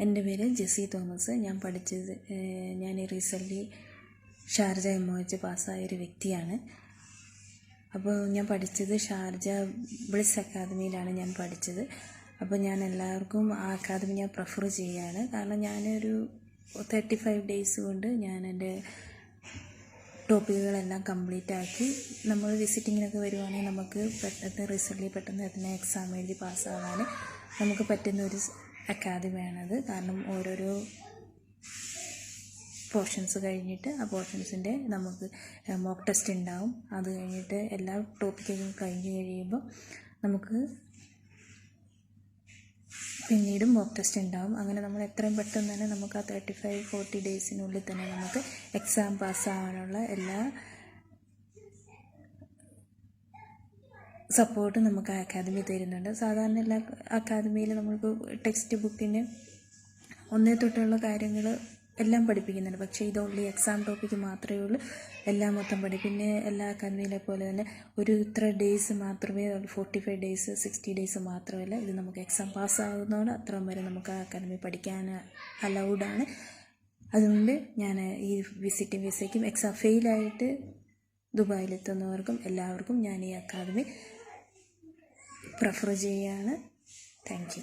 എൻ്റെ പേര് Jessy Thomas. ഞാൻ റീസെൻ്റ്ലി ഷാർജ MOH പാസ്സായൊരു വ്യക്തിയാണ്. അപ്പോൾ ഞാൻ പഠിച്ചത് ഷാർജ ബ്ലിസ് അക്കാദമിയിലാണ് ഞാൻ പഠിച്ചത്. അപ്പോൾ ഞാൻ എല്ലാവർക്കും ആ അക്കാദമി ഞാൻ പ്രിഫർ ചെയ്യുകയാണ്. കാരണം ഞാനൊരു 35 ഡേയ്സ് കൊണ്ട് ഞാൻ എൻ്റെ ടോപ്പിക്കുകളെല്ലാം കംപ്ലീറ്റ് ആക്കി. നമ്മൾ വിസിറ്റിങ്ങിനൊക്കെ വരുവാണെങ്കിൽ നമുക്ക് പെട്ടെന്ന് തന്നെ എക്സാം എഴുതി പാസ്സാകാൻ നമുക്ക് പറ്റുന്നൊരു അക്കാദമിയാണത്. കാരണം ഓരോരോ പോർഷൻസ് കഴിഞ്ഞിട്ട് ആ പോർഷൻസിൻ്റെ നമുക്ക് മോക്ക് ടെസ്റ്റ് ഉണ്ടാവും. അത് കഴിഞ്ഞിട്ട് എല്ലാ ടോപ്പിക്കും കഴിഞ്ഞ് കഴിയുമ്പോൾ നമുക്ക് പിന്നീടും മോക്ക് ടെസ്റ്റ് ഉണ്ടാവും. അങ്ങനെ നമ്മൾ എത്രയും പെട്ടെന്ന് തന്നെ നമുക്ക് ആ 35-40 ഡേയ്സിനുള്ളിൽ തന്നെ നമുക്ക് എക്സാം പാസ്സാകാനുള്ള എല്ലാ സപ്പോർട്ടും നമുക്ക് ആ അക്കാദമി തരുന്നുണ്ട്. സാധാരണ എല്ലാ അക്കാദമിയിൽ നമുക്ക് ടെക്സ്റ്റ് ബുക്കിന് 1 തൊട്ടുള്ള കാര്യങ്ങൾ എല്ലാം പഠിപ്പിക്കുന്നുണ്ട്. പക്ഷേ ഇത് ഓൺലി എക്സാം ടോപ്പിക്ക് മാത്രമേ ഉള്ളൂ. എല്ലാം മൊത്തം പിന്നെ എല്ലാ അക്കാദമിയിലെ പോലെ തന്നെ ഇത്ര ഡേയ്സ് മാത്രമേ 45 ഡേയ്സ് 60 ഡേയ്സ് മാത്രമല്ല. ഇത് നമുക്ക് എക്സാം പാസ്സാകുന്നതോടെ അത്രയും വരെ നമുക്ക് ആ അക്കാദമി പഠിക്കാൻ അലൗഡാണ്. അതുകൊണ്ട് ഞാൻ ഈ വിസിറ്റിംഗ് വിസയ്ക്കും എക്സാം ഫെയിലായിട്ട് ദുബായിലെത്തുന്നവർക്കും എല്ലാവർക്കും ഞാൻ ഈ അക്കാദമി പ്രിഫർ ചെയ്യുകയാണ്. Thank you.